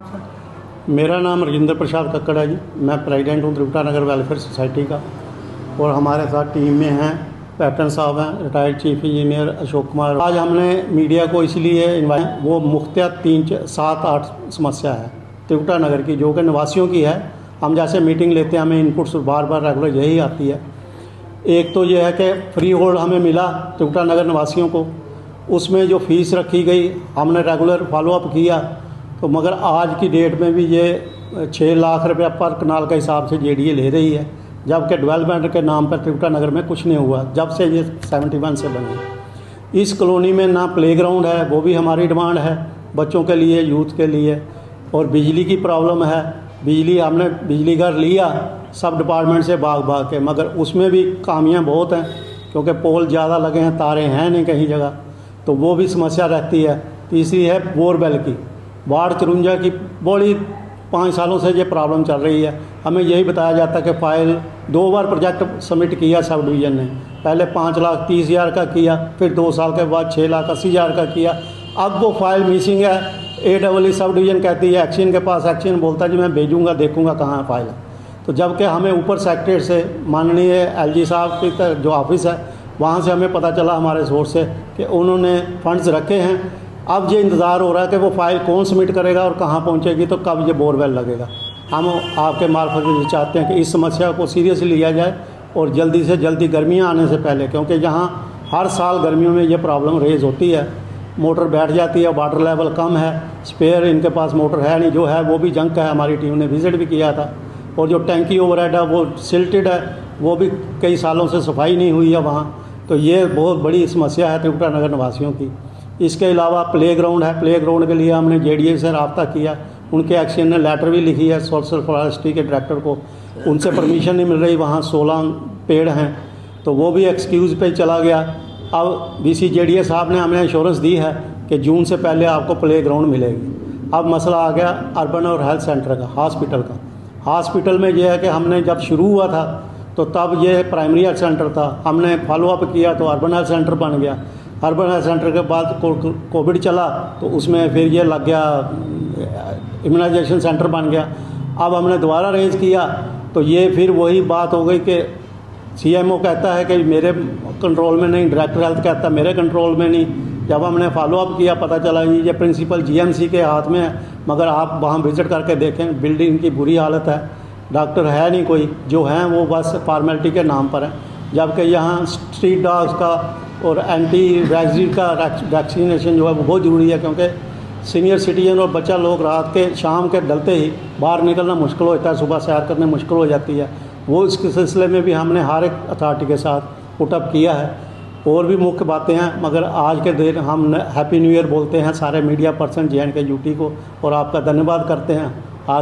मेरा नाम राजेंद्र प्रसाद कक्कड़ है जी। मैं प्रेसिडेंट हूँ त्रिकुटा नगर वेलफेयर सोसाइटी का। और हमारे साथ टीम में हैं कैप्टन साहब हैं, retired chief engineer Ashok Kumar. आज हमने मीडिया को इसलिए इन्वाइट, वो मुख्तलिफ 3-7-8 समस्या है त्रिकुटा नगर की जो कि निवासियों की है। हम जैसे मीटिंग लेते हैं हमें इनपुट्स बार बार रेगुलर यही आती है। एक तो ये है कि फ्री होल्ड हमें मिला त्रिकुटा नगर निवासियों को, उसमें जो फ़ीस रखी गई हमने रेगुलर फॉलोअप किया, तो मगर आज की डेट में भी ये 6 लाख रुपया पर कनाल के हिसाब से JDA ले रही है, जबकि डेवलपमेंट के नाम पर त्रिकुटा नगर में कुछ नहीं हुआ जब से ये 71 से बनी। इस कॉलोनी में ना प्लेग्राउंड है, वो भी हमारी डिमांड है बच्चों के लिए, यूथ के लिए। और बिजली की प्रॉब्लम है। बिजली हमने बिजली घर लिया सब डिपार्टमेंट से भाग के, मगर उसमें भी खामियां बहुत हैं क्योंकि पोल ज़्यादा लगे हैं, तारें हैं नहीं कहीं जगह, तो वो भी समस्या रहती है। तीसरी है बोरवेल की, वार्ड 54 की बड़ी 5 सालों से ये प्रॉब्लम चल रही है। हमें यही बताया जाता है कि फ़ाइल 2 बार प्रोजेक्ट सबमिट किया सब डिवीज़न ने, पहले 5,30,000 का किया, फिर 2 साल के बाद 6,80,000 का किया। अब वो फाइल मिसिंग है। AEE सब डिवीज़न कहती है एक्शन के पास, एक्शन बोलता है जी मैं भेजूँगा देखूँगा कहाँ है फाइल। तो जबकि हमें ऊपर सेक्रेटरी से माननीय LG साहब की जो ऑफिस है वहाँ से हमें पता चला हमारे सोर्स से कि उन्होंने फंड्स रखे हैं। अब ये इंतज़ार हो रहा है कि वो फाइल कौन सबमिट करेगा और कहाँ पहुँचेगी, तो कब ये बोरवेल लगेगा। हम आपके मार्फत ये चाहते हैं कि इस समस्या को सीरियसली लिया जाए और जल्दी से जल्दी गर्मियाँ आने से पहले, क्योंकि यहाँ हर साल गर्मियों में ये प्रॉब्लम रेज़ होती है, मोटर बैठ जाती है, वाटर लेवल कम है, स्पेयर इनके पास मोटर है नहीं, जो है वो भी जंक है। हमारी टीम ने विज़िट भी किया था। और जो टैंकी ओवरहेड है वो सिल्टेड है, वो भी कई सालों से सफाई नहीं हुई है वहाँ। तो ये बहुत बड़ी समस्या है त्रिकुटा नगर निवासियों की। इसके अलावा प्लेग्राउंड है, प्लेग्राउंड के लिए हमने JDA से रब्ता किया, उनके एक्शन ने लेटर भी लिखी है सोशल फॉरेस्ट्री के डायरेक्टर को, उनसे परमिशन नहीं मिल रही। वहाँ 16 पेड़ हैं, तो वो भी एक्सक्यूज़ पे चला गया। अब BC-JDA साहब ने हमें इंश्योरेंस दी है कि जून से पहले आपको प्लेग्राउंड मिलेगी। अब मसला आ गया अर्बन और हेल्थ सेंटर का, हॉस्पिटल का। हॉस्पिटल में यह है कि हमने जब शुरू हुआ था तो तब ये प्राइमरी हेल्थ सेंटर था, हमने फॉलोअप किया तो अर्बन हेल्थ सेंटर बन गया। अर्बन हेल्थ सेंटर के बाद कोविड चला तो उसमें फिर ये लग गया इम्यूनाइजेशन सेंटर बन गया। अब हमने दोबारा रेज किया तो ये फिर वही बात हो गई कि CMO कहता है कि मेरे कंट्रोल में नहीं, डायरेक्टर हेल्थ कहता है मेरे कंट्रोल में नहीं। जब हमने फॉलोअप किया पता चला ये प्रिंसिपल GMC के हाथ में है, मगर आप वहाँ विज़िट करके देखें बिल्डिंग की बुरी हालत है, डॉक्टर है नहीं कोई, जो हैं वो बस फॉर्मेलिटी के नाम पर है। जबकि यहाँ स्ट्रीट डॉग्स का और एंटी रैबिज़ का वैक्सीनेशन जो है वो बहुत ज़रूरी है, क्योंकि सीनियर सिटीजन और बच्चा लोग रात के शाम के डलते ही बाहर निकलना मुश्किल होता है, सुबह सैर करने मुश्किल हो जाती है। वो इसके सिलसिले में भी हमने हर एक अथॉरिटी के साथ पुटअप किया है। और भी मुख्य बातें हैं, मगर आज के दिन हम हैप्पी न्यू ईयर बोलते हैं सारे मीडिया पर्सन JNK UT को, और आपका धन्यवाद करते हैं।